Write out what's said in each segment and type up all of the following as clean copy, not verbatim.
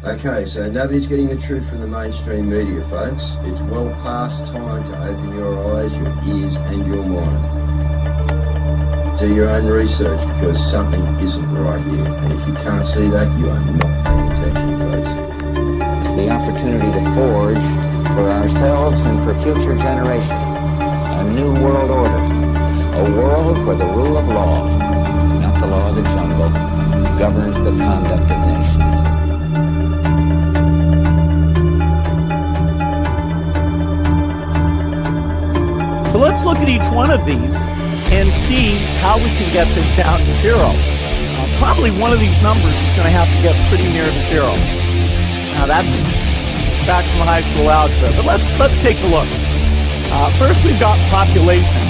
Okay, so nobody's getting the truth from the mainstream media, folks. It's well past time to open your eyes, your ears, and your mind. Do your own research because something isn't right here. And if you can't see that, you are not paying attention, folks. It's the opportunity to forge for ourselves and for future generations a new world order. A world where the rule of law, not the law of the jungle, governs the conduct of nations. So let's look at each one of these and see how we can get this down to zero. Probably one of these numbers is going to have to get pretty near to zero. Now that's back from high school algebra, but let's take a look. First, we've got population.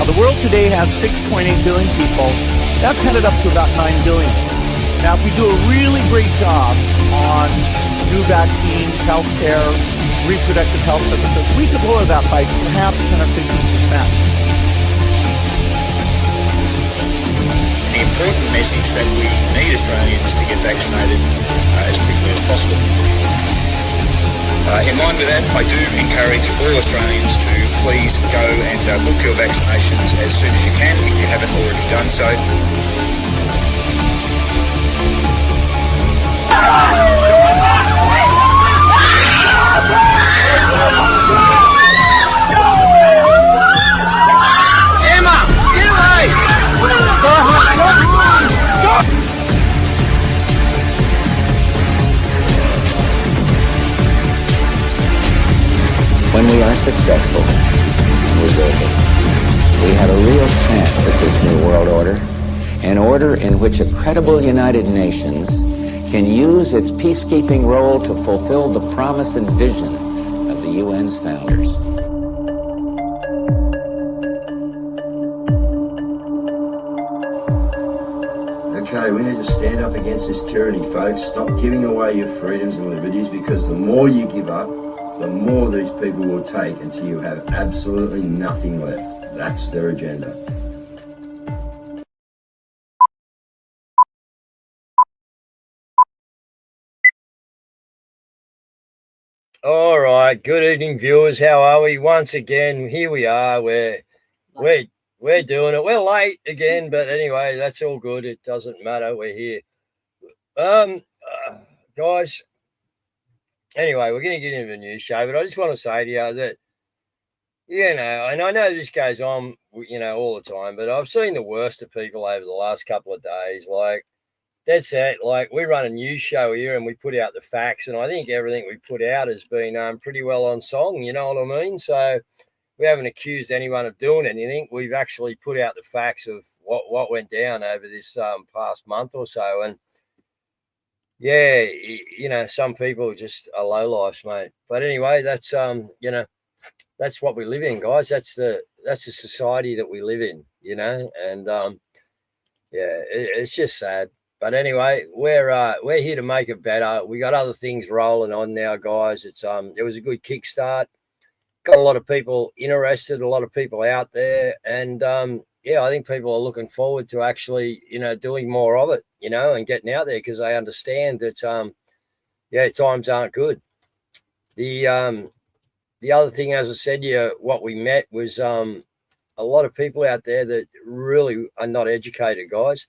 The world today has 6.8 billion people. That's headed up to about 9 billion. Now, if we do a really great job on new vaccines, healthcare, reproductive health services, we could lower that by perhaps 10 or 15%. The important message that we need Australians to get vaccinated as quickly as possible. In line with that, I do encourage all Australians to please go and book your vaccinations as soon as you can if you haven't already done so. Emma, get away! When we are successful, and we will be, we have a real chance at this new world order, an order in which a credible United Nations can use its peacekeeping role to fulfill the promise and vision of the UN's founders. Okay, we need to stand up against this tyranny, folks. Stop giving away your freedoms and liberties, because the more you give up, the more these people will take until you have absolutely nothing left. That's their agenda. All right, good evening, viewers. How are we? Once again, here we are. We're doing it. We're late again, but anyway, that's all good. It doesn't matter. We're here. Guys. Anyway, we're going to get into the news show, but I just want to say to you that, and I know this goes on, all the time, but I've seen the worst of people over the last couple of days. Like, that's it. Like, we run a news show here and we put out the facts, and I think everything we put out has been pretty well on song, you know what I mean? So we haven't accused anyone of doing anything. We've actually put out the facts of what went down over this past month or so, and yeah, some people just are lowlifes, mate. But anyway, that's that's what we live in, guys. That's the society that we live in, and it's just sad. But anyway, we're here to make it better. We got other things rolling on now, guys. It was a good kickstart. Got a lot of people interested, a lot of people out there, and I think people are looking forward to actually, doing more of it, and getting out there, because they understand that, times aren't good. The other thing, as I said, what we met was a lot of people out there that really are not educated, guys.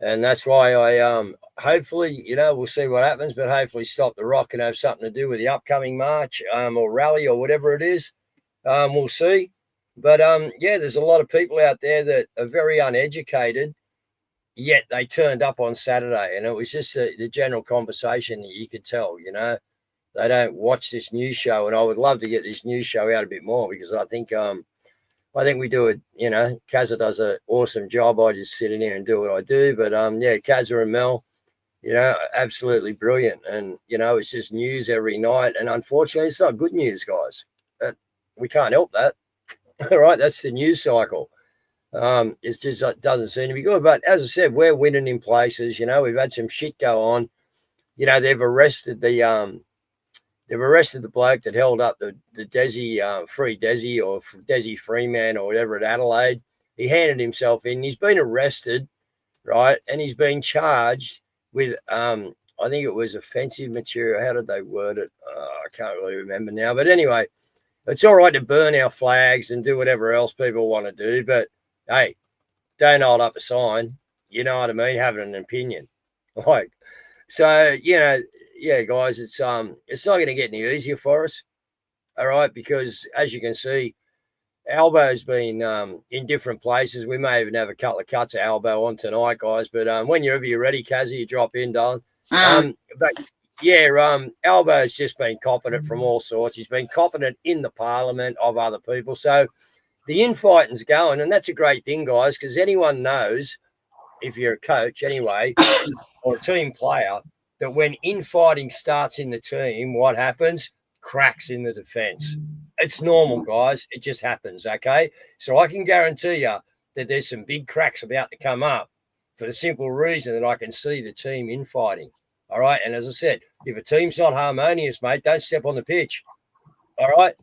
And that's why I hopefully, we'll see what happens, but hopefully Stop the Rock can have something to do with the upcoming march or rally or whatever it is. We'll see. But, there's a lot of people out there that are very uneducated, yet they turned up on Saturday. And it was just the general conversation that you could tell, they don't watch this news show. And I would love to get this news show out a bit more, because I think we do it, Caz does an awesome job. I just sit in here and do what I do. But, Caz and Mel, absolutely brilliant. And, it's just news every night. And unfortunately, it's not good news, guys. We can't help that. All right, that's the news cycle. It just doesn't seem to be good. But as I said, we're winning in places. We've had some shit go on. They've arrested the bloke that held up the Desi, Free Desi, or Desi Freeman, or whatever, at Adelaide. He handed himself in. He's been arrested, right? And he's been charged with I think it was offensive material. How did they word it? I can't really remember now. But anyway, it's all right to burn our flags and do whatever else people want to do. But, hey, don't hold up a sign. You know what I mean? Having an opinion. Like, so, yeah, guys, it's not going to get any easier for us. All right, because as you can see, Albo's been in different places. We may even have a couple of cuts of Albo on tonight, guys. But whenever you're ready, Kazzy, you drop in, darling. But yeah, Albo's just been copping it from all sorts. He's been copping it in the parliament of other people. So the infighting's going, and that's a great thing, guys, because anyone knows, if you're a coach anyway, or a team player, that when infighting starts in the team, what happens? Cracks in the defence. It's normal, guys. It just happens, okay? So I can guarantee you that there's some big cracks about to come up for the simple reason that I can see the team infighting, all right? And as I said, if a team's not harmonious, mate, don't step on the pitch, all right?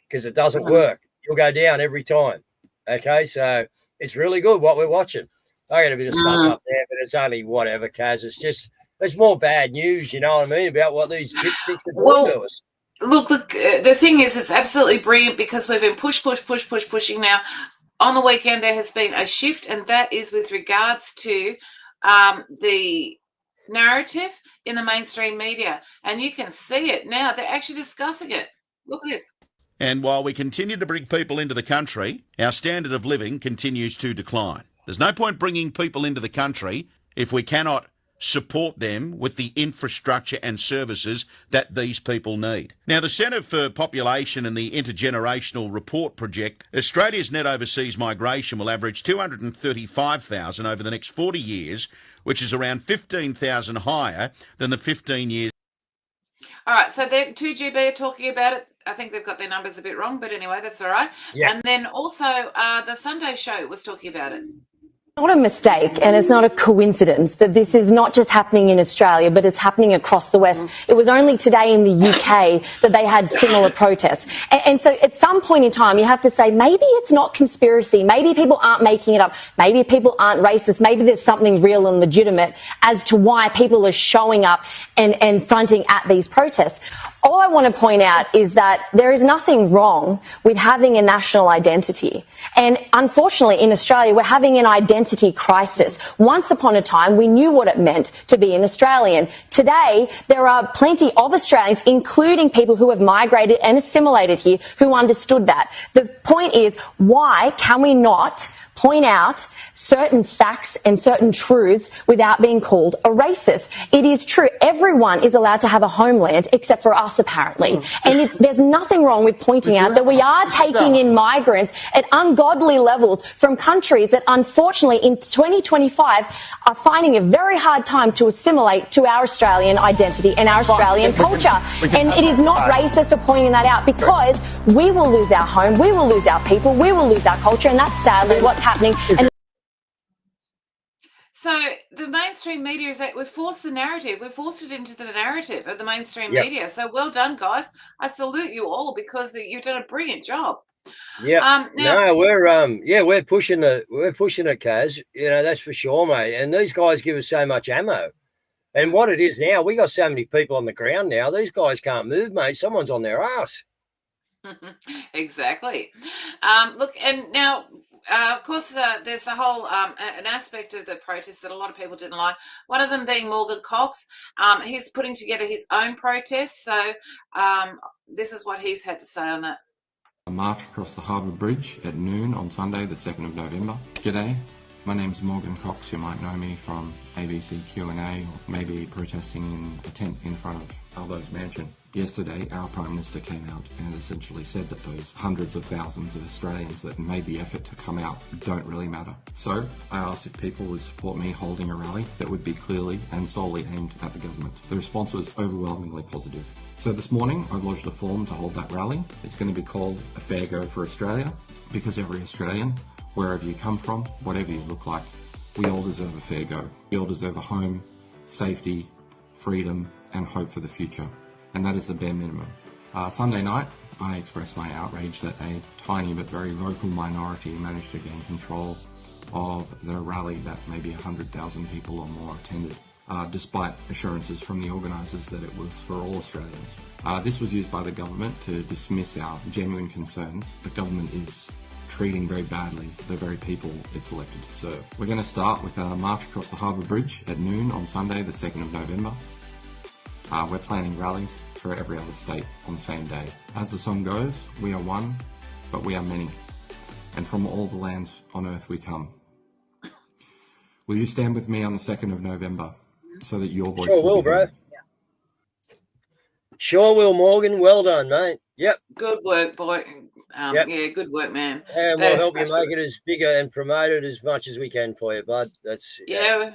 Because it doesn't work. You'll go down every time, okay? So it's really good what we're watching. I got a bit of stuff up there, but it's only whatever, Kaz. It's more bad news, you know what I mean, about what these dipsticks are doing to us. Look, the thing is, it's absolutely brilliant because we've been pushing now. On the weekend, there has been a shift, and that is with regards to the narrative in the mainstream media. And you can see it now. They're actually discussing it. Look at this. And while we continue to bring people into the country, our standard of living continues to decline. There's no point bringing people into the country if we cannot support them with the infrastructure and services that these people need. Now, the Centre for Population and the Intergenerational Report project, Australia's net overseas migration will average 235,000 over the next 40 years, which is around 15,000 higher than the 15 years. All right, so 2GB are talking about it. I think they've got their numbers a bit wrong, but anyway, that's all right. Yeah. And then also the Sunday show was talking about it. Not a mistake, and it's not a coincidence that this is not just happening in Australia, but it's happening across the West. It was only today in the UK that they had similar protests. And so at some point in time, you have to say, maybe it's not conspiracy. Maybe people aren't making it up. Maybe people aren't racist. Maybe there's something real and legitimate as to why people are showing up and fronting at these protests. All I want to point out is that there is nothing wrong with having a national identity. And unfortunately, in Australia, we're having an identity crisis. Once upon a time, we knew what it meant to be an Australian. Today, there are plenty of Australians, including people who have migrated and assimilated here, who understood that. The point is, why can we not point out certain facts and certain truths without being called a racist? It is true. Everyone is allowed to have a homeland except for us, apparently. And there's nothing wrong with pointing out that we are taking in migrants at ungodly levels from countries that, unfortunately, in 2025 are finding a very hard time to assimilate to our Australian identity and our Australian culture. And it is not racist for pointing that out, because we will lose our home, we will lose our people, we will lose our culture, and that's sadly what's happening. So the mainstream media is that we've forced the narrative. We've forced it into the narrative of the mainstream media. So well done, guys. I salute you all because you've done a brilliant job. Yeah. No, we're pushing it, Kaz. You know, that's for sure, mate. And these guys give us so much ammo. And what it is now, we got so many people on the ground now. These guys can't move, mate. Someone's on their ass. Exactly. Look, and now, of course, there's the whole an aspect of the protest that a lot of people didn't like. One of them being Morgan Cox. He's putting together his own protest. So this is what he's had to say on that. A march across the Harbour Bridge at noon on Sunday, the 2nd of November. G'day, my name's Morgan Cox. You might know me from ABC Q&A, or maybe protesting in a tent in front of Albo's mansion. Yesterday, our Prime Minister came out and essentially said that those hundreds of thousands of Australians that made the effort to come out don't really matter. So, I asked if people would support me holding a rally that would be clearly and solely aimed at the government. The response was overwhelmingly positive. So this morning, I lodged a form to hold that rally. It's going to be called A Fair Go for Australia, because every Australian, wherever you come from, whatever you look like, we all deserve a fair go. We all deserve a home, safety, freedom, and hope for the future. And that is the bare minimum. Sunday night, I expressed my outrage that a tiny but very vocal minority managed to gain control of the rally that maybe 100,000 people or more attended. despite assurances from the organisers that it was for all Australians. This was used by the government to dismiss our genuine concerns. The government is treating very badly the very people it's elected to serve. We're going to start with a march across the Harbour Bridge at noon on Sunday, the 2nd of November. We're planning rallies for every other state on the same day. As the song goes, we are one, but we are many, and from all the lands on earth we come. Will you stand with me on the 2nd of November so that your voice Sure will, be heard? Sure will, Morgan. Well done, mate. Yep. Good work, boy. Yep. Yeah, good work, man. And That we'll is help you such make it as bigger and promote it as much as we can for you, bud. That's Yeah.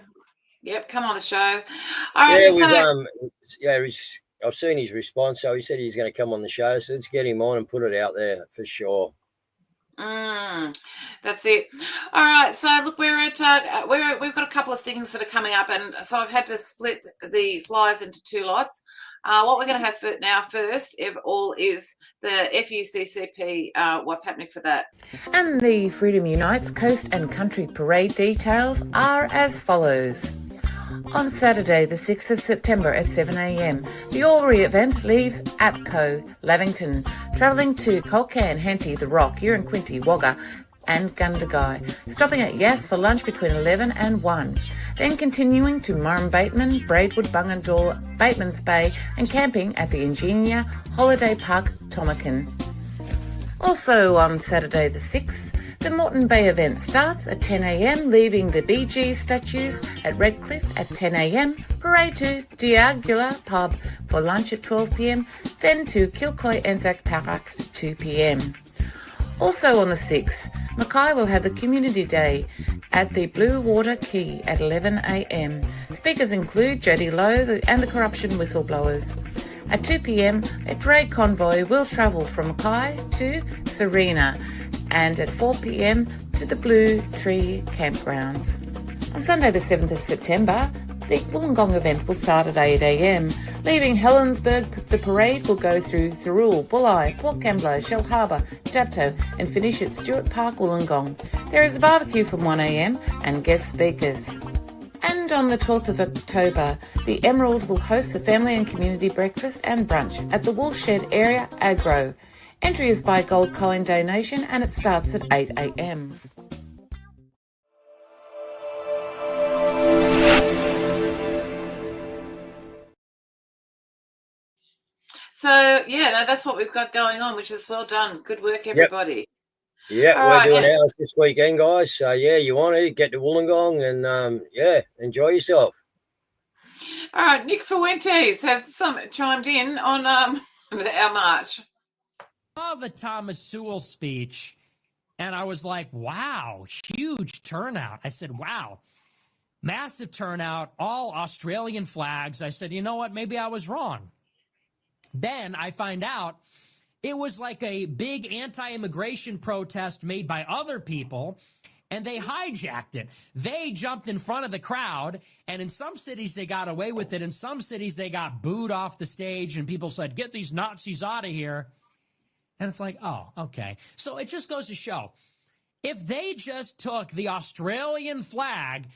Yep, come on the show. All right, I've seen his response, so he said he's going to come on the show. So let's get him on and put it out there for sure. That's it. All right, so look, we're at we've got a couple of things that are coming up, and so I've had to split the flyers into two lots. What we're going to have first, if all, is the FUCCP. What's happening for that? And the Freedom Unites Coast and Country Parade details are as follows. On Saturday, the 6th of September at 7 a.m, the Albury event leaves APCO, Lavington, travelling to Culcairn, Henty, The Rock, Uranquinty, Wagga and Gundagai, stopping at Yass for lunch between 11 and 1, then continuing to Murrumbateman, Braidwood, Bungendore, Bateman's Bay and camping at the Ingenia Holiday Park, Tomakin. Also on Saturday the 6th, the Moreton Bay event starts at 10 a.m, leaving the BG statues at Redcliffe at 10 a.m, parade to Diagula Pub for lunch at 12 p.m, then to Kilcoy Anzac Park at 2 p.m. Also on the 6th, Mackay will have the Community Day at the Blue Water Quay at 11 a.m. Speakers include Jodie Lowe and the Corruption Whistleblowers. At 2 p.m, a parade convoy will travel from Mackay to Serena, and at 4 p.m. to the Blue Tree Campgrounds. On Sunday the 7th of September, the Wollongong event will start at 8 a.m. Leaving Helensburgh, the parade will go through Thirroul, Bulli, Port Kembla, Shell Harbour, Dapto and finish at Stewart Park, Wollongong. There is a barbecue from 1 a.m. and guest speakers. And on the 12th of October, the Emerald will host a family and community breakfast and brunch at the Woolshed Area Agro. Entry is by gold coin donation and it starts at 8 a.m. So yeah, no, that's what we've got going on, which is well done. Good work, everybody. Yeah, All we're right, doing ours this weekend, guys. So yeah, you want to get to Wollongong and enjoy yourself. All right, Nick Fuentes has chimed in on our march. Saw the Thomas Sewell speech, and I was like, wow, huge turnout. I said, wow, massive turnout, all Australian flags. I said, you know what, maybe I was wrong. Then I find out it was like a big anti-immigration protest made by other people, and they hijacked it. They jumped in front of the crowd, and in some cities they got away with it. In some cities they got booed off the stage, and people said, get these Nazis out of here. And it's like, oh, okay. So it just goes to show, if they just took the Australian flag,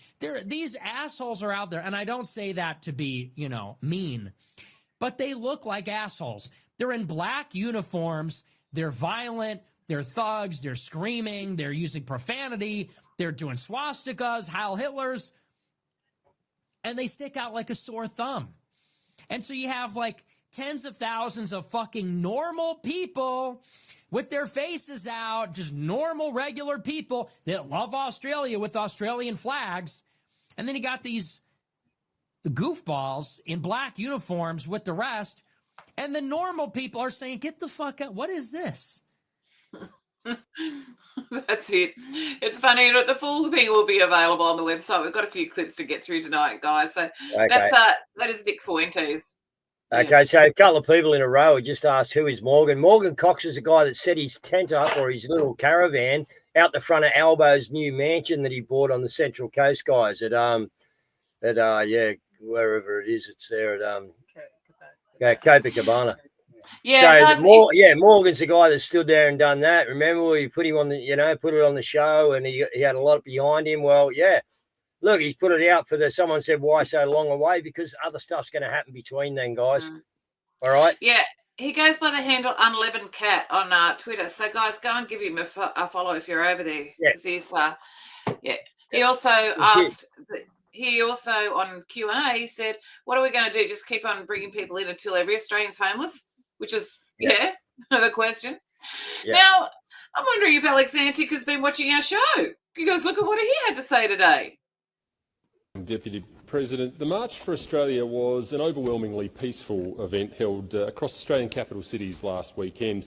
these assholes are out there, and I don't say that to be, mean, but they look like assholes. They're in black uniforms. They're violent. They're thugs. They're screaming. They're using profanity. They're doing swastikas, Heil Hitlers, and they stick out like a sore thumb. And so you have like tens of thousands of fucking normal people with their faces out, just normal, regular people that love Australia with Australian flags. And then you got these goofballs in black uniforms with the rest. And the normal people are saying, get the fuck out. What is this? That's it. It's funny. The full thing will be available on the website. We've got a few clips to get through tonight, guys. So that is Nick Fuentes. Okay, so a couple of people in a row have just asked who is Morgan. Morgan Cox is the guy that set his tent up, or his little caravan, out the front of Albo's new mansion that he bought on the Central Coast, guys. Wherever it is, it's there at Copacabana. Yeah, so Morgan's the guy that stood there and done that. Remember, we put him on put it on the show, and he had a lot behind him. Well, yeah, look, he's put it out for someone said, why so long away? Because other stuff's going to happen between then, guys. All right? Yeah. He goes by the handle Unleavened Cat on Twitter. So, guys, go and give him a follow if you're over there. Yeah. Because he's, He also asked, he also on Q&A said, what are we going to do? Just keep on bringing people in until every Australian's homeless? Which is, the question. Yeah. Now, I'm wondering if Alex Antic has been watching our show. You guys look at what he had to say today. Deputy President, the March for Australia was an overwhelmingly peaceful event held across Australian capital cities last weekend.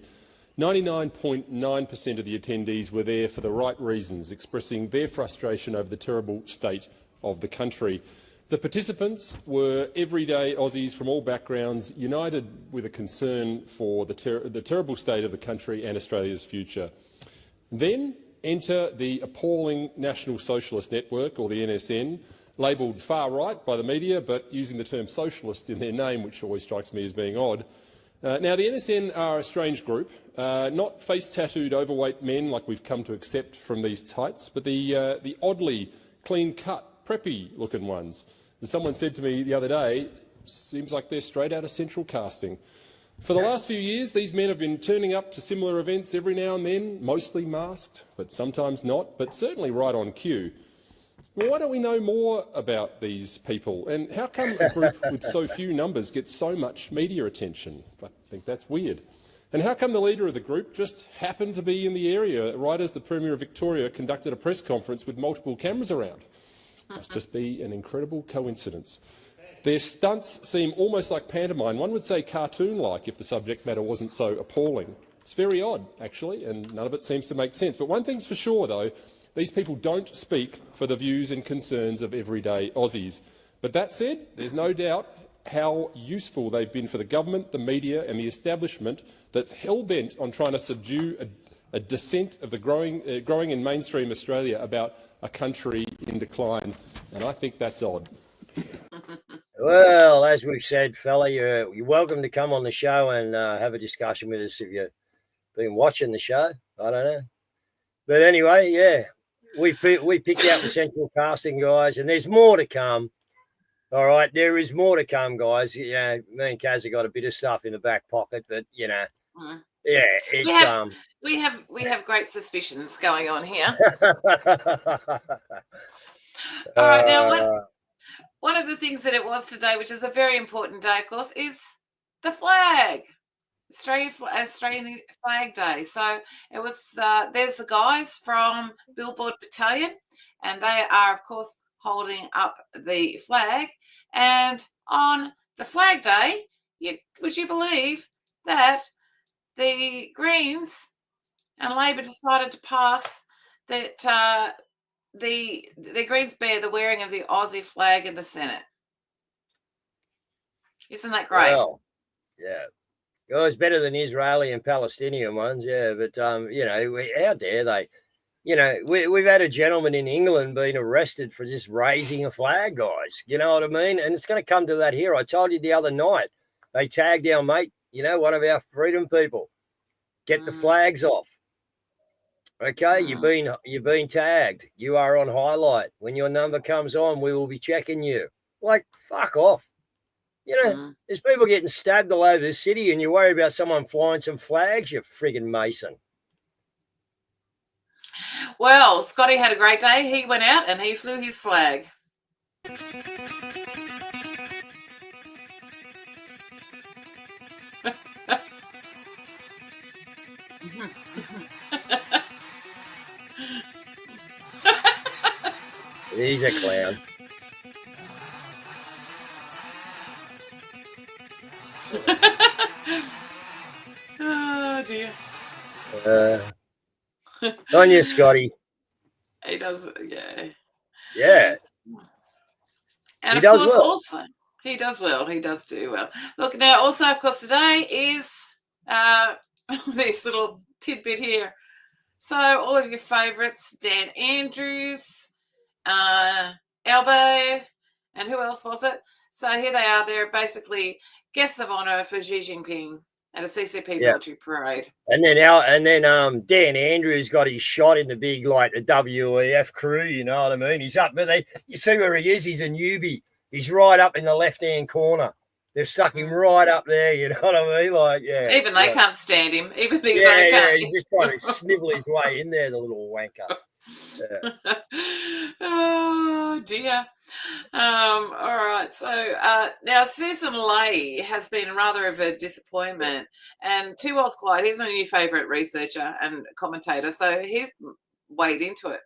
99.9% of the attendees were there for the right reasons, expressing their frustration over the terrible state of the country. The participants were everyday Aussies from all backgrounds, united with a concern for the terrible state of the country and Australia's future. Then enter the appalling National Socialist Network, or the NSN, labelled far-right by the media, but using the term socialist in their name, which always strikes me as being odd. Now, the NSN are a strange group, not face-tattooed overweight men like we've come to accept from these tights, but the oddly clean-cut, preppy-looking ones. As someone said to me the other day, seems like they're straight out of Central Casting. For the last few years, these men have been turning up to similar events every now and then, mostly masked, but sometimes not, but certainly right on cue. Well, why don't we know more about these people? And how come a group with so few numbers gets so much media attention? I think that's weird. And how come the leader of the group just happened to be in the area right as the Premier of Victoria conducted a press conference with multiple cameras around? Must just be an incredible coincidence. Their stunts seem almost like pantomime. One would say cartoon-like if the subject matter wasn't so appalling. It's very odd, actually, and none of it seems to make sense. But one thing's for sure, though, these people don't speak for the views and concerns of everyday Aussies. But that said, there's no doubt how useful they've been for the government, the media and the establishment that's hell-bent on trying to subdue a dissent of the growing in mainstream Australia about a country in decline. And I think that's odd. Well, as we've said, fella, you're welcome to come on the show and have a discussion with us if you've been watching the show. I don't know. But anyway, yeah, we picked out the Central Casting guys, and there's more to come. All right, there is more to come, guys. You know, me and Caz have got a bit of stuff in the back pocket, but you know, yeah, it's we have great suspicions going on here. All right, now one of the things that it was today, which is a very important day, of course, is the flag. Australian Flag Day. So it was. There's the guys from Billboard Battalion, and they are, of course, holding up the flag. And on the Flag Day, would you believe that the Greens and Labor decided to pass that the Greens bear the wearing of the Aussie flag in the Senate? Isn't that great? Well, yeah. Oh, it's better than Israeli and Palestinian ones, yeah. But, you know, how dare they? You know, we've had a gentleman in England being arrested for just raising a flag, guys. You know what I mean? And it's going to come to that here. I told you the other night, they tagged our mate, you know, one of our freedom people. Get the flags off. Okay, you've been tagged. You are on highlight. When your number comes on, we will be checking you. Like, fuck off. You know, there's people getting stabbed all over the city and you worry about someone flying some flags, you friggin' Mason. Well, Scotty had a great day. He went out and he flew his flag. He's a clown. Oh dear. On you, Scotty. He does, yeah. Yeah. And he of does course, well. also he does well. He does do well. Look, now also, of course, today is this little tidbit here. So all of your favourites, Dan Andrews, Albo, and who else was it? So here they are. They're basically guests of honour for Xi Jinping. at a CCP Yeah. military parade. And then Dan Andrews got his shot in the big, like the WEF crew, you know what I mean? He's up, but you see where he is, he's a newbie. He's right up in the left-hand corner. They've stuck him right up there, you know what I mean? Like, yeah. Even they can't stand him. Even he's yeah, okay. yeah, he's just trying to snivel his way in there, the little wanker. Yeah. Oh dear. All right. So now Susan Lay has been rather of a disappointment, and Two Wells Clyde, he's my new favourite researcher and commentator, so he's weighed into it.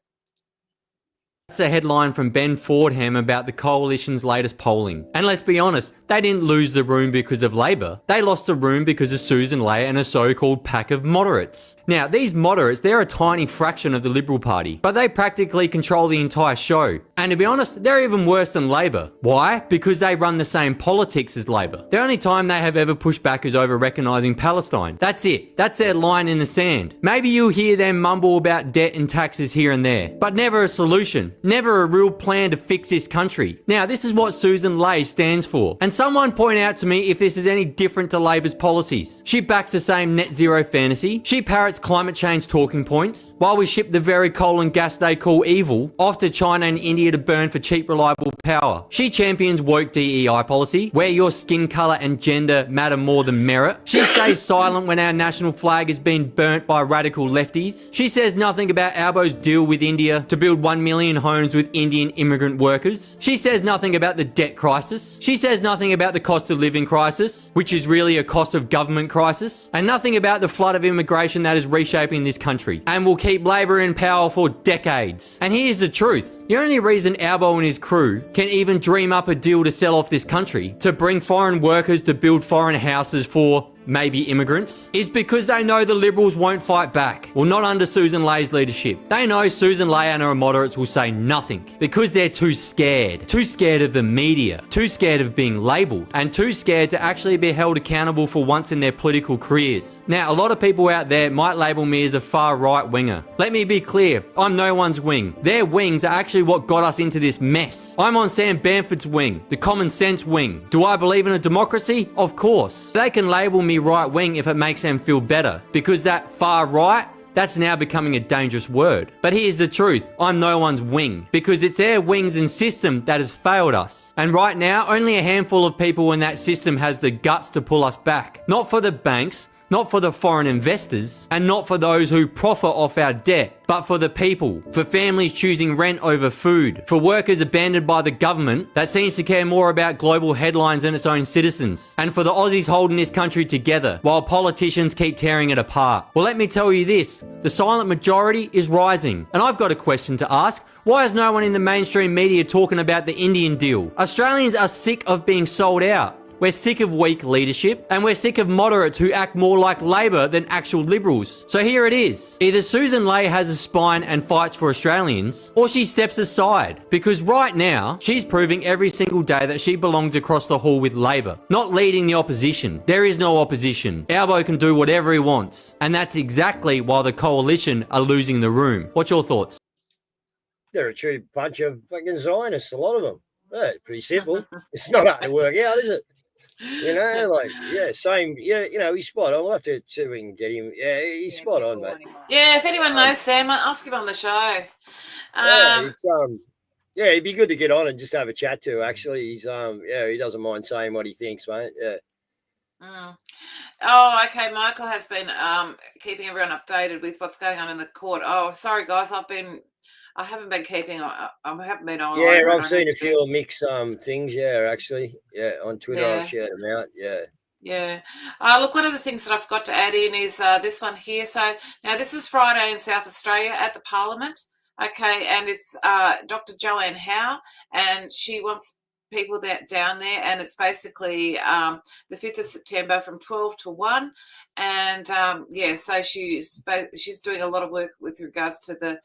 That's a headline from Ben Fordham about the Coalition's latest polling. And let's be honest, they didn't lose the room because of Labor. They lost the room because of Susan Lay and a so-called pack of moderates. Now, these moderates, they're a tiny fraction of the Liberal Party, but they practically control the entire show. And to be honest, they're even worse than Labor. Why? Because they run the same politics as Labor. The only time they have ever pushed back is over recognising Palestine. That's it. That's their line in the sand. Maybe you'll hear them mumble about debt and taxes here and there, but never a solution. Never a real plan to fix this country. Now, this is what Susan Lay stands for. And someone point out to me if this is any different to Labor's policies. She backs the same net zero fantasy. She parrots climate change talking points, while we ship the very coal and gas they call evil off to China and India to burn for cheap, reliable power. She champions woke DEI policy, where your skin colour and gender matter more than merit. She stays silent when our national flag has been burnt by radical lefties. She says nothing about Albo's deal with India to build 1 million homes with Indian immigrant workers. She says nothing about the debt crisis. She says nothing about the cost of living crisis, which is really a cost of government crisis, and nothing about the flood of immigration that is reshaping this country and will keep Labor in power for decades. And here's the truth. The only reason Albo and his crew can even dream up a deal to sell off this country, to bring foreign workers to build foreign houses for maybe immigrants, is because they know the Liberals won't fight back. Well, not under Susan Lay's leadership. They know Susan Lay and her moderates will say nothing because they're too scared. Too scared of the media, too scared of being labelled, and too scared to actually be held accountable for once in their political careers. Now, a lot of people out there might label me as a far right winger. Let me be clear, I'm no one's wing. Their wings are actually what got us into this mess. I'm on Sam Bamford's wing, the common sense wing. Do I believe in a democracy? Of course. They can label me right wing if it makes them feel better, because that far right, that's now becoming a dangerous word. But here's the truth, I'm no one's wing, because it's their wings and system that has failed us. And right now, only a handful of people in that system has the guts to pull us back. Not for the banks, not for the foreign investors, and not for those who profit off our debt, but for the people, for families choosing rent over food, for workers abandoned by the government that seems to care more about global headlines than its own citizens, and for the Aussies holding this country together while politicians keep tearing it apart. Well, let me tell you this, the silent majority is rising. And I've got a question to ask. Why is no one in the mainstream media talking about the Indian deal? Australians are sick of being sold out. We're sick of weak leadership, and we're sick of moderates who act more like Labor than actual Liberals. So here it is. Either Susan Lay has a spine and fights for Australians, or she steps aside. Because right now, she's proving every single day that she belongs across the hall with Labor, not leading the opposition. There is no opposition. Albo can do whatever he wants. And that's exactly why the Coalition are losing the room. What's your thoughts? They're a true bunch of fucking Zionists, a lot of them. Yeah, pretty simple. It's not hard to work out, is it? You know, like, yeah, same, yeah, you know, he's spot on. We'll have to see if we can get him. Yeah, he's spot on, mate. Yeah, if anyone knows Sam, ask him on the show. Yeah, it's, yeah, he'd be good to get on and just have a chat to, actually. He's, yeah, he doesn't mind saying what he thinks, mate. Yeah. Oh, okay. Michael has been keeping everyone updated with what's going on in the court. Oh, sorry, guys. I haven't been keeping. I haven't been on. Yeah, I've seen a few mixed things. Yeah, actually, yeah, on Twitter Yeah. I've shared them out. Yeah. Yeah. Look, one of the things that I've got to add in is this one here. So now this is Friday in South Australia at the Parliament. Okay, and it's Dr. Joanne Howe, and she wants people down there, and it's basically the 5th of September from 12 to 1. And yeah, so she's doing a lot of work with regards to the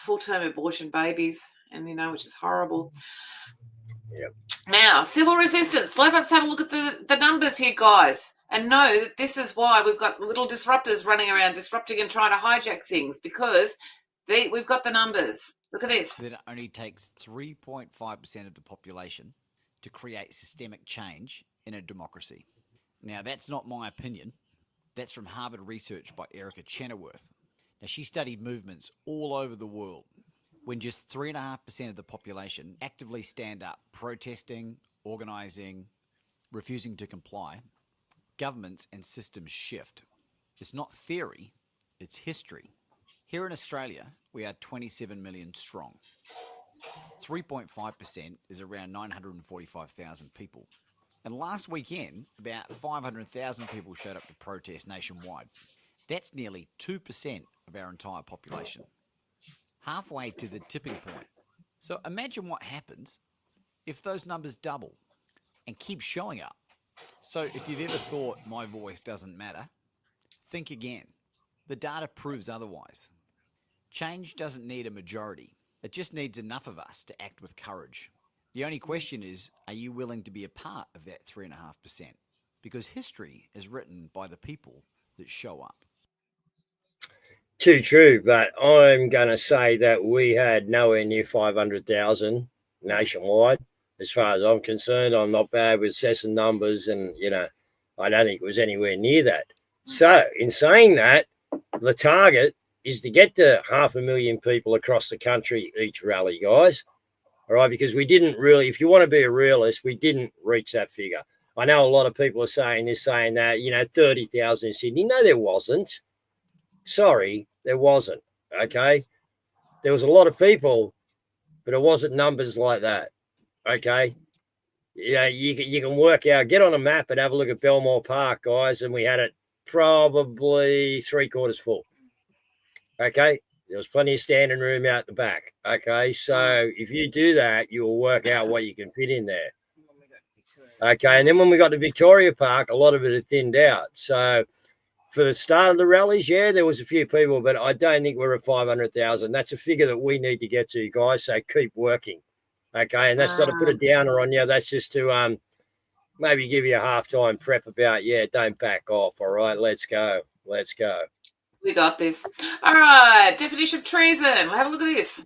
full-term abortion babies, and which is horrible. Yep. Now, civil resistance. Let's have a look at the numbers here, guys, and know that this is why we've got little disruptors running around disrupting and trying to hijack things, because we've got the numbers. Look at this. That it only takes 3.5% of the population to create systemic change in a democracy. Now, that's not my opinion. That's from Harvard research by Erica Chenoweth. Now, she studied movements all over the world. When just 3.5% of the population actively stand up, protesting, organising, refusing to comply, governments and systems shift. It's not theory, it's history. Here in Australia, we are 27 million strong. 3.5% is around 945,000 people. And last weekend, about 500,000 people showed up to protest nationwide. That's nearly 2% of our entire population. Halfway to the tipping point. So imagine what happens if those numbers double and keep showing up. So if you've ever thought my voice doesn't matter, think again. The data proves otherwise. Change doesn't need a majority. It just needs enough of us to act with courage. The only question is, are you willing to be a part of that 3.5%? Because history is written by the people that show up. Too true, but I'm going to say that we had nowhere near 500,000 nationwide. As far as I'm concerned, I'm not bad with assessing numbers, and, I don't think it was anywhere near that. So in saying that, the target is to get to 500,000 people across the country each rally, guys. All right, because we didn't really, if you want to be a realist, we didn't reach that figure. I know a lot of people are saying this, saying that, 30,000 in Sydney. No, there wasn't. Sorry, there wasn't. Okay. There was a lot of people, but it wasn't numbers like that. Okay. Yeah, you can work out, get on a map and have a look at Belmore Park, guys, and we had it probably 3/4 full. Okay. There was plenty of standing room out the back. Okay. So if you do that, you'll work out what you can fit in there. Okay. And then when we got to Victoria Park, a lot of it had thinned out. So for the start of the rallies, yeah, there was a few people, but I don't think we're at 500,000. That's a figure that we need to get to, guys. So keep working. Okay. And that's not to put a downer on you. That's just to maybe give you a halftime prep about, don't back off. All right. Let's go. Let's go. We got this. All right. Definition of treason. Have a look at this.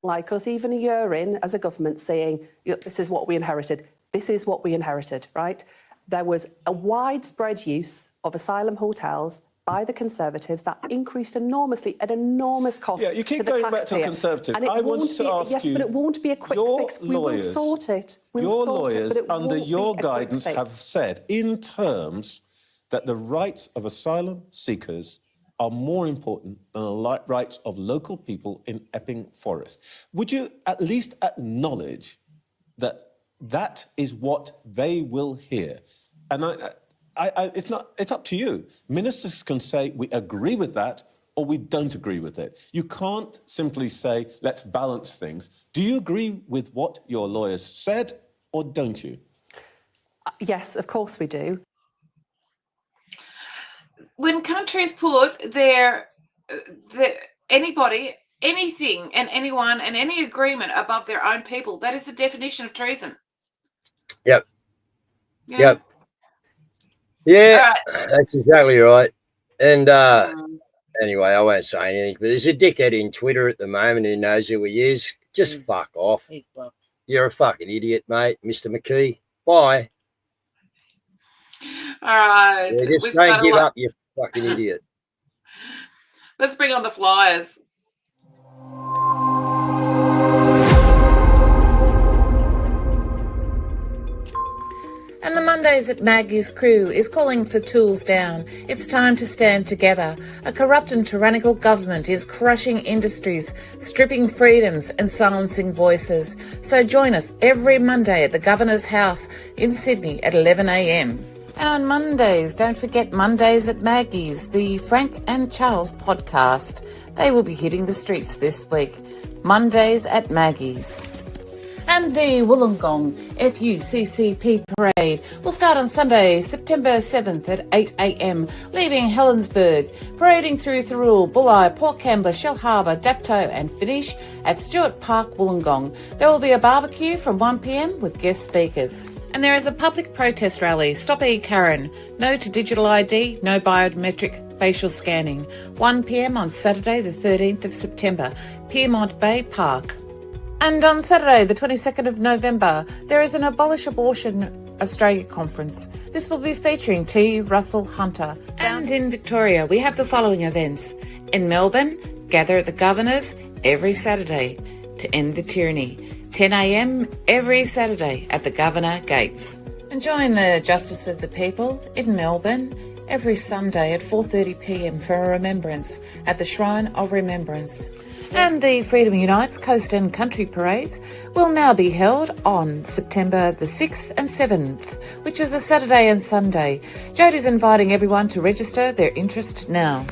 Like us, even a year in as a government, saying, this is what we inherited. This is what we inherited, right? There was a widespread use of asylum hotels by the Conservatives that increased enormously at enormous cost to the taxpayer. Yeah, you keep going back to Conservative. I want to ask you... Yes, but it won't be a quick fix. We will sort it. Your lawyers, under your guidance, have said in terms that the rights of asylum seekers are more important than the rights of local people in Epping Forest. Would you at least acknowledge that that is what they will hear? And it's up to you. Ministers can say, we agree with that, or we don't agree with it. You can't simply say, let's balance things. Do you agree with what your lawyers said, or don't you? Yes, of course we do. When countries put their anybody, anything, and anyone, and any agreement above their own people, that is the definition of treason. Yep. Yep. Yeah, right. That's exactly right. And anyway, I won't say anything, but there's a dickhead in Twitter at the moment who knows who he is. Just fuck off. You're a fucking idiot, mate, Mr. McKee. Bye. All right. Yeah, just don't give up, you fucking idiot. Let's bring on the flyers. And the Mondays at Maggie's crew is calling for tools down. It's time to stand together. A corrupt and tyrannical government is crushing industries, stripping freedoms and silencing voices. So join us every Monday at the Governor's House in Sydney at 11 a.m. And on Mondays, don't forget Mondays at Maggie's, the Frank and Charles podcast. They will be hitting the streets this week. Mondays at Maggie's. And the Wollongong FUCCP parade will start on Sunday, September 7th at 8 a.m, leaving Helensburgh, parading through Thirroul, Bulli, Port Kembla, Shell Harbour, Dapto and finish at Stewart Park, Wollongong. There will be a barbecue from 1 p.m. with guest speakers. And there is a public protest rally, Stop E-Karen, no to digital ID, no biometric facial scanning, 1 p.m. on Saturday the 13th of September, Piermont Bay Park. And on Saturday, the 22nd of November, there is an Abolish Abortion Australia Conference. This will be featuring T. Russell Hunter. And in Victoria, we have the following events. In Melbourne, gather at the Governor's every Saturday to end the tyranny. 10 a.m. every Saturday at the Governor Gates. And join the Justice of the People in Melbourne every Sunday at 4:30 p.m. for a remembrance at the Shrine of Remembrance. And the Freedom Unites Coast and Country Parades will now be held on September the 6th and 7th, which is a Saturday and Sunday. Jodie's inviting everyone to register their interest now.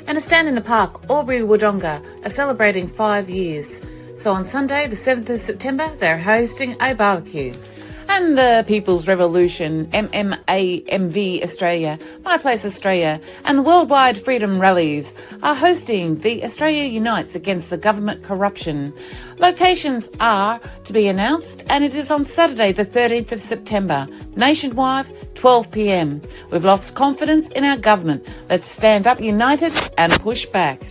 And a stand in the park, Albury Wodonga, are celebrating 5 years. So on Sunday, the 7th of September, they're hosting a barbecue. And the People's Revolution, MMAMV Australia, My Place Australia, and the Worldwide Freedom Rallies are hosting the Australia Unites Against the Government Corruption. Locations are to be announced, and it is on Saturday, the 13th of September, nationwide, 12 p.m. We've lost confidence in our government. Let's stand up united and push back.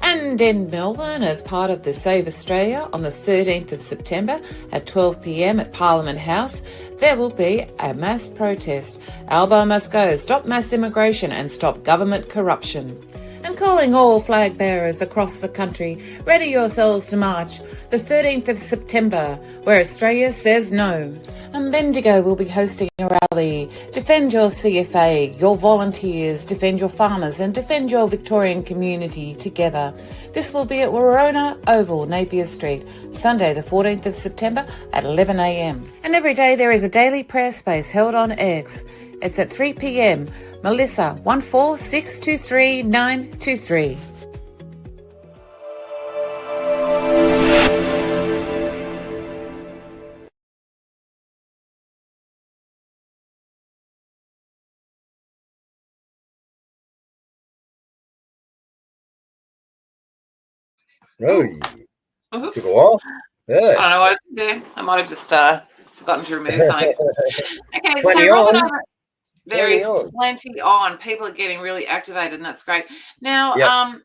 And in Melbourne, as part of the Save Australia, on the 13th of September at 12 p.m. at Parliament House, there will be a mass protest. Albo must go, stop mass immigration and stop government corruption. And calling all flag bearers across the country, ready yourselves to march the 13th of September, where Australia says no. And Bendigo will be hosting a rally. Defend your CFA, your volunteers, defend your farmers and defend your Victorian community together. This will be at Warona Oval, Napier Street, Sunday the 14th of September at 11 a.m. And every day there is a daily prayer space held on X. It's at 3 p.m. Melissa 14623 Oh, Oops. took a while. Yeah. I don't know what I did there. I might have just forgotten to remove something. Okay, Plenty so Robin, on. there Plenty is on. plenty on. People are getting really activated, and that's great. Now, Yep.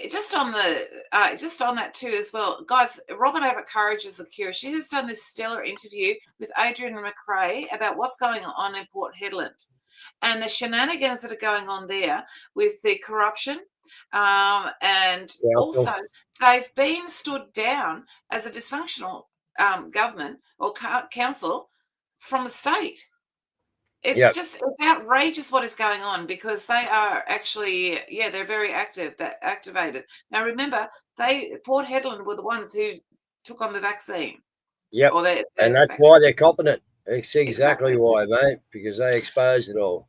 just on that too as well, guys. Robin over at Courage is a Cure. She has done this stellar interview with Adrian McRae about what's going on in Port Hedland and the shenanigans that are going on there with the corruption. And also they've been stood down as a dysfunctional government or council from the state. It's just it's outrageous what is going on, because they are actually, they're very activated. Now remember, Port Hedland were the ones who took on the vaccine. Yep. And that's why they're copping it. It's exactly why, mate, because they exposed it all.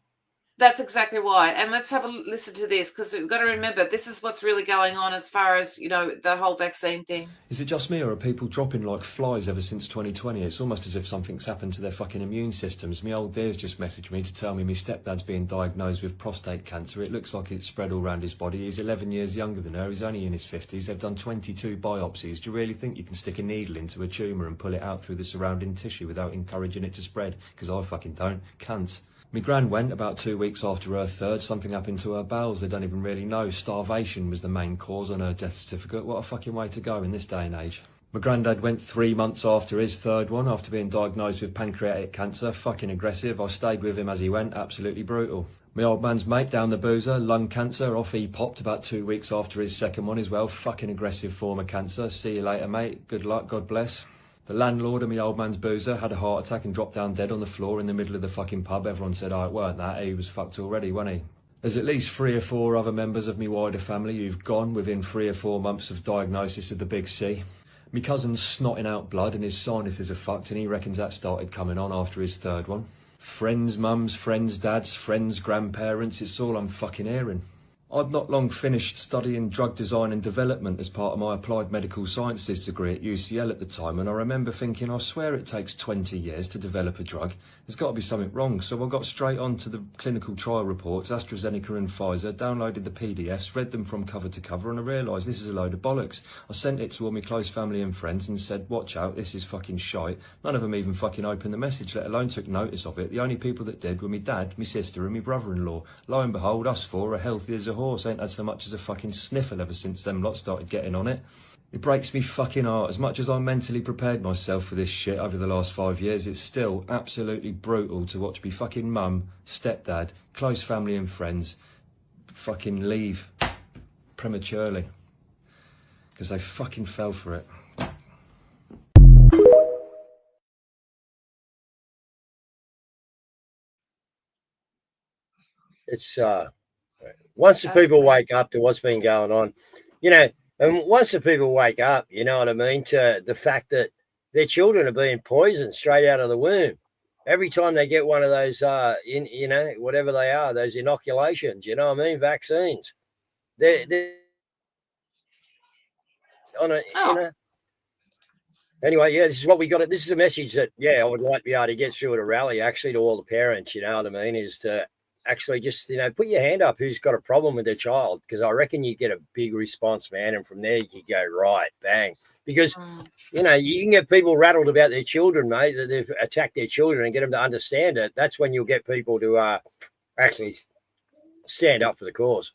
That's exactly why. And let's have a listen to this, because we've got to remember this is what's really going on as far as, the whole vaccine thing. Is it just me, or are people dropping like flies ever since 2020? It's almost as if something's happened to their fucking immune systems. Me old dear's just messaged me to tell me my stepdad's being diagnosed with prostate cancer. It looks like it's spread all around his body. He's 11 years younger than her. He's only in his 50s. They've done 22 biopsies. Do you really think you can stick a needle into a tumour and pull it out through the surrounding tissue without encouraging it to spread? Because I fucking don't. Can't. My gran went about 2 weeks after her third. Something happened to her bowels. They don't even really know. Starvation was the main cause on her death certificate. What a fucking way to go in this day and age. My granddad went 3 months after his third one, after being diagnosed with pancreatic cancer. Fucking aggressive. I stayed with him as he went. Absolutely brutal. My old man's mate down the boozer, lung cancer. Off he popped about 2 weeks after his second one as well. Fucking aggressive form of cancer. See you later, mate. Good luck. God bless. The landlord of my old man's boozer had a heart attack and dropped down dead on the floor in the middle of the fucking pub. Everyone said, it weren't that. He was fucked already, wasn't he? There's at least 3 or 4 other members of my wider family who've gone within 3 or 4 months of diagnosis of the big C. My cousin's snotting out blood and his sinuses are fucked, and he reckons that started coming on after his third one. Friends' mums, friends' dads, friends' grandparents, it's all I'm fucking hearing. I'd not long finished studying drug design and development as part of my applied medical sciences degree at UCL at the time, and I remember thinking, I swear it takes 20 years to develop a drug. There's got to be something wrong. So I got straight on to the clinical trial reports, AstraZeneca and Pfizer, downloaded the PDFs, read them from cover to cover, and I realised this is a load of bollocks. I sent it to all my close family and friends and said, watch out, this is fucking shite. None of them even fucking opened the message, let alone took notice of it. The only people that did were my dad, my sister and my brother-in-law. Lo and behold, us 4 are healthy as a horse. Ain't had so much as a fucking sniffle ever since them lot started getting on it. It breaks me fucking heart. As much as I mentally prepared myself for this shit over the last 5 years, it's still absolutely brutal to watch me fucking mum, stepdad, close family and friends fucking leave prematurely. Because they fucking fell for it. It's once the people wake up to what's been going on, you know, and once the people wake up, you know what I mean, to the fact that their children are being poisoned straight out of the womb. Every time they get one of those, you know, whatever they are, those inoculations, you know what I mean, vaccines. They're on a, you know. Anyway, yeah, this is what we got. This is a message that, yeah, I would like to be able to get through at a rally, actually, to all the parents, you know what I mean, is to actually just, you know, put your hand up who's got a problem with their child, because I reckon you get a big response, man, and from there you go, right, bang. Because, you know, you can get people rattled about their children, mate, that they've attacked their children, and get them to understand it. That's when you'll get people to actually stand up for the cause.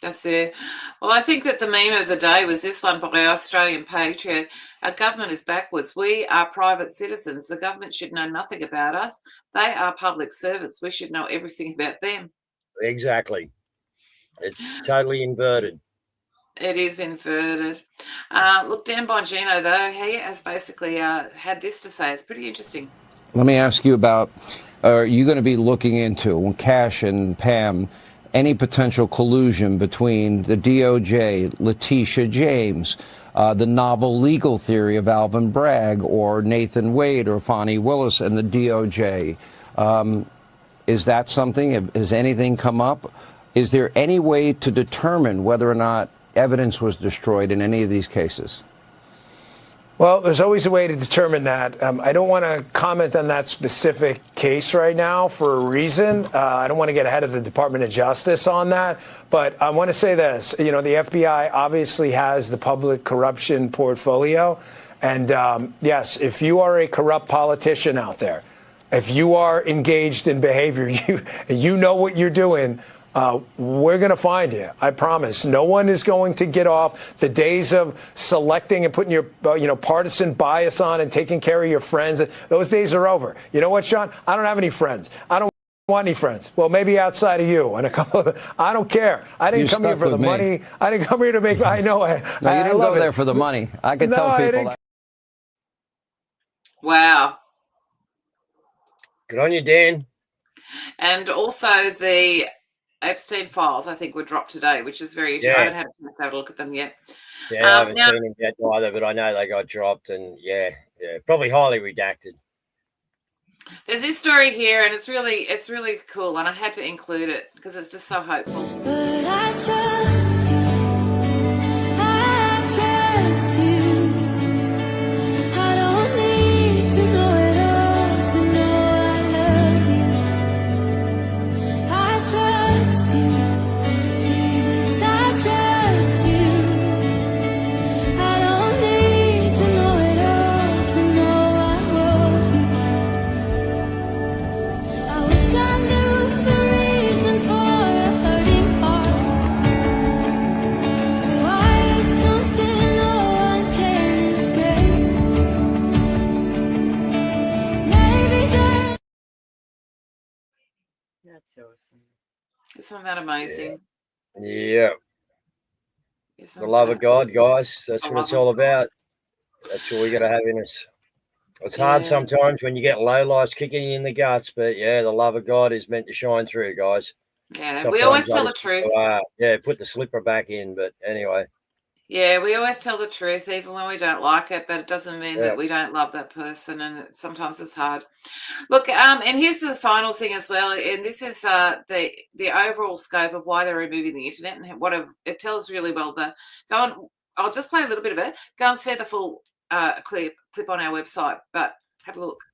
That's it. Well, I think that the meme of the day was this one by Australian Patriot. Our government is backwards. We are private citizens. The government should know nothing about us. They are public servants. We should know everything about them. Exactly. It's totally inverted. It is inverted. Look, Dan Bongino, though, he has basically had this to say. It's pretty interesting. Let me ask you about, are you going to be looking into, Cash and Pam, any potential collusion between the DOJ, Letitia James, the novel legal theory of Alvin Bragg, or Nathan Wade or Fonnie Willis and the DOJ? Is that something? Has anything come up? Is there any way to determine whether or not evidence was destroyed in any of these cases? Well, there's always a way to determine that. I don't want to comment on that specific case right now for a reason. I don't want to get ahead of the Department of Justice on that. But I want to say this. You know, the FBI obviously has the public corruption portfolio. And yes, if you are a corrupt politician out there, if you are engaged in behavior, you know what you're doing, we're going to find you. I promise. No one is going to get off. The days of selecting and putting your partisan bias on and taking care of your friends, those days are over. You know what, Sean? I don't have any friends. I don't want any friends. Well, maybe outside of you and a couple of. I don't care. I didn't come here for the money. I didn't come here to make. I know. No, you didn't go there for the money. I can tell people that. Wow. Good on you, Dan. And also the Epstein files, I think, were dropped today, which is very interesting. I haven't had a chance to have a look at them yet. Yeah, I haven't seen them yet either, but I know they got dropped, and yeah, probably highly redacted. There's this story here, and it's really cool, and I had to include it because it's just so hopeful. But I trust you. I trust you. I don't need to know it all to know I love you. I trust you, Jesus. I trust you. I don't need to know it all to know I love you. I wish I knew the reason for a hurting heart. Why it's something no one can escape. Maybe that. That's awesome. Isn't that amazing? Yeah. The love of God, guys. That's what it's all about. That's what we got to have in us. It's hard sometimes when you get low lights kicking you in the guts, but yeah, the love of God is meant to shine through, guys. Yeah, Sometimes we always I tell the just truth. put the slipper back in, but anyway. Yeah, we always tell the truth, even when we don't like it, but it doesn't mean Yeah. that we don't love that person, and sometimes it's hard. Look, and here's the final thing as well, and this is the overall scope of why they're removing the internet, and it tells really well. I'll just play a little bit of it. Go and see the full clip on our website, but have a look.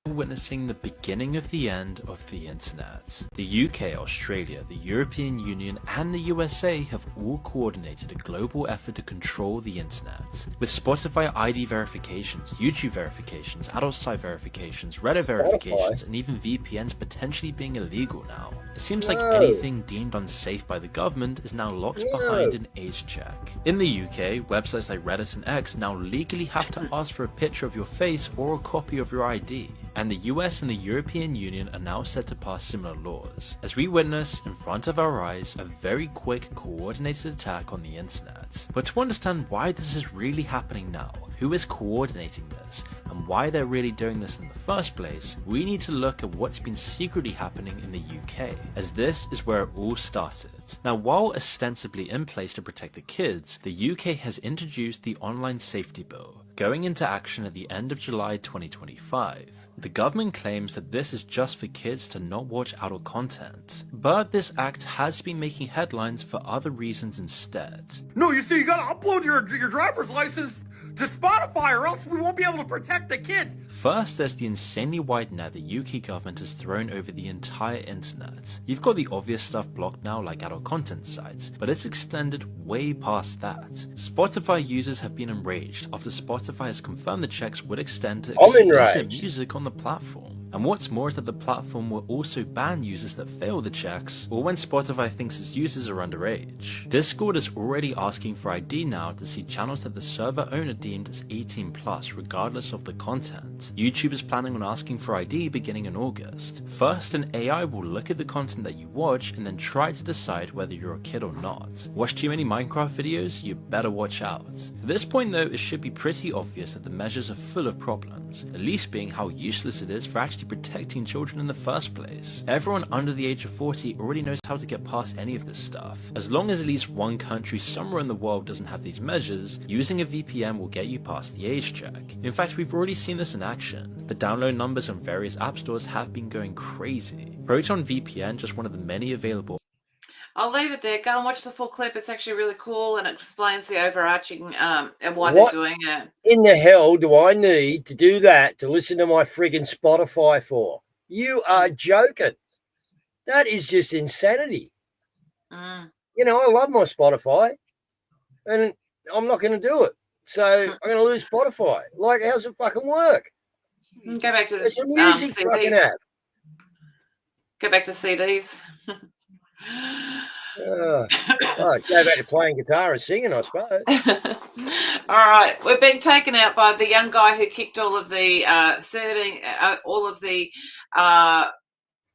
Witnessing the beginning of the end of the internet. The UK, Australia, the European Union and the USA have all coordinated a global effort to control the internet. With Spotify ID verifications, YouTube verifications, adult site verifications, Reddit verifications and even VPNs potentially being illegal now. It seems like anything deemed unsafe by the government is now locked behind an age check. In the UK, websites like Reddit and X now legally have to ask for a picture of your face or a copy of your ID. And the US and the European Union are now set to pass similar laws, as we witness in front of our eyes a very quick, coordinated attack on the internet. But to understand why this is really happening now, who is coordinating this, and why they're really doing this in the first place, we need to look at what's been secretly happening in the UK, as this is where it all started. Now, while ostensibly in place to protect the kids, the UK has introduced the Online Safety Bill, going into action at the end of July 2025. The government claims that this is just for kids to not watch adult content, but this act has been making headlines for other reasons instead. No, you see, you gotta upload your driver's license to Spotify or else we won't be able to protect the kids. First, there's the insanely wide net the UK government has thrown over the entire internet. You've got the obvious stuff blocked now like adult content sites, but it's extended way past that. Spotify users have been enraged after Spotify has confirmed the checks would extend to explicit music on the platform. And what's more is that the platform will also ban users that fail the checks or when Spotify thinks its users are underage. Discord is already asking for ID now to see channels that the server owner deemed as 18+ regardless of the content. YouTube is planning on asking for ID beginning in August. First, an AI will look at the content that you watch and then try to decide whether you're a kid or not. Watch too many Minecraft videos? You better watch out. At this point though, it should be pretty obvious that the measures are full of problems, the least being how useless it is for actually protecting children in the first place. Everyone under the age of 40 already knows how to get past any of this stuff. As long as at least one country somewhere in the world doesn't have these measures, using a VPN will get you past the age check. In fact, we've already seen this in action. The download numbers on various app stores have been going crazy. Proton VPN, just one of the many available. I'll leave it there. Go and watch the full clip. It's actually really cool and it explains the overarching and why they're doing it. In the hell do I need to do that to listen to my friggin' Spotify for? You are joking. That is just insanity. You know, I love my Spotify and I'm not going to do it. So I'm going to lose Spotify. Like, how's it fucking work? Go back to it's a music fucking CDs. app. Go back to CDs. Go back to playing guitar and singing, I suppose. All right, we're being taken out by the young guy who kicked all of the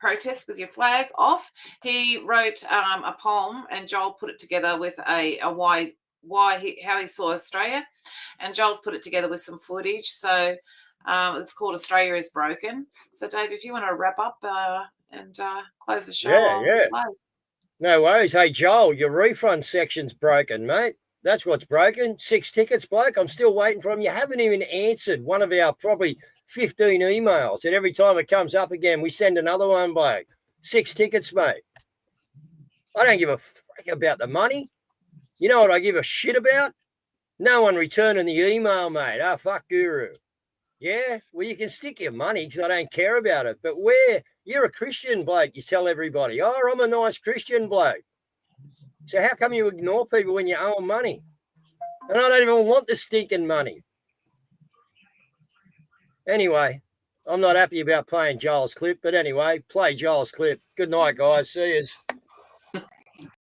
protests with your flag off. He wrote a poem, and Joel put it together with how he saw Australia, and Joel's put it together with some footage. So it's called Australia is Broken. So Dave, if you want to wrap up and close the show, yeah. No worries. Hey, Joel, your refund section's broken, mate. That's what's broken. 6 tickets, bloke. I'm still waiting for them. You haven't even answered one of our probably 15 emails. And every time it comes up again, we send another one, bloke. 6 tickets, mate. I don't give a frick about the money. You know what I give a shit about? No one returning the email, mate. Oh, fuck Guru. Yeah, well, you can stick your money because I don't care about it. But you're a Christian bloke, you tell everybody, oh, I'm a nice Christian bloke. So how come you ignore people when you owe them money? And I don't even want the stinking money. Anyway, I'm not happy about playing Joel's clip. But anyway, play Joel's clip. Good night, guys. See yous.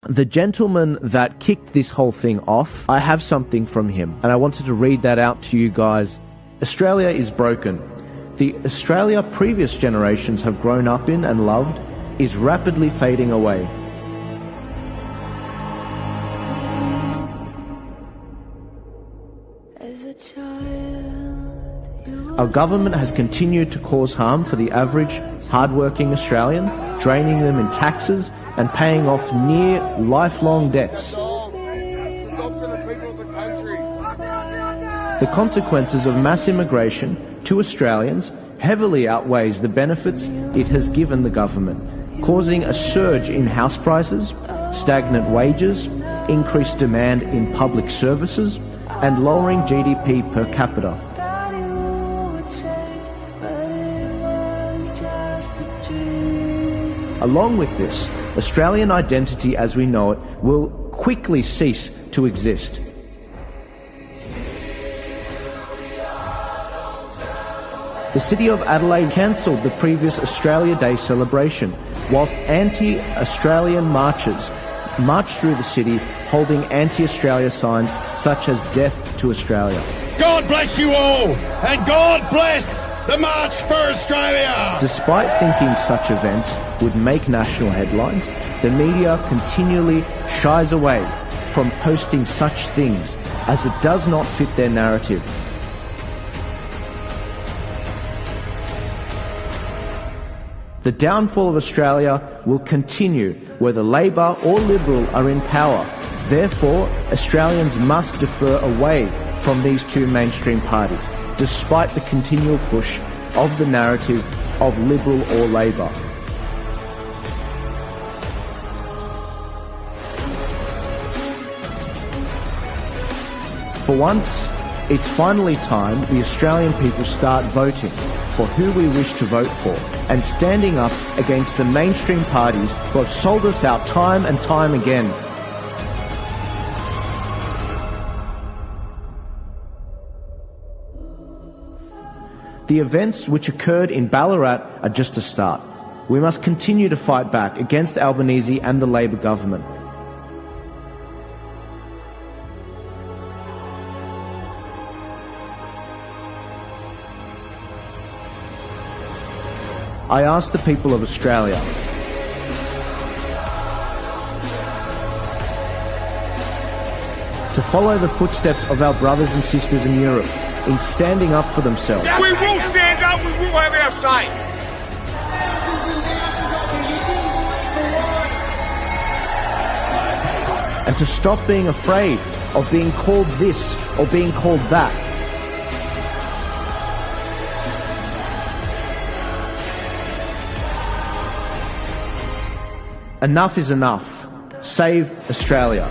The gentleman that kicked this whole thing off, I have something from him, and I wanted to read that out to you guys. Australia is broken. The Australia previous generations have grown up in and loved is rapidly fading away. Our government has continued to cause harm for the average, hard-working Australian, draining them in taxes and paying off near lifelong debts. The consequences of mass immigration to Australians heavily outweighs the benefits it has given the government, causing a surge in house prices, stagnant wages, increased demand in public services, and lowering GDP per capita. Along with this, Australian identity as we know it will quickly cease to exist. The City of Adelaide cancelled the previous Australia Day celebration, whilst anti-Australian marchers marched through the city holding anti-Australia signs such as Death to Australia. God bless you all, and God bless the March for Australia! Despite thinking such events would make national headlines, the media continually shies away from posting such things as it does not fit their narrative. The downfall of Australia will continue whether Labor or Liberal are in power. Therefore, Australians must defer away from these two mainstream parties, despite the continual push of the narrative of Liberal or Labor. For once, it's finally time the Australian people start voting for who we wish to vote for and standing up against the mainstream parties who have sold us out time and time again. The events which occurred in Ballarat are just a start. We must continue to fight back against Albanese and the Labor government. I ask the people of Australia to follow the footsteps of our brothers and sisters in Europe in standing up for themselves. We will stand up, we will have our say. And to stop being afraid of being called this or being called that. Enough is enough. Save Australia.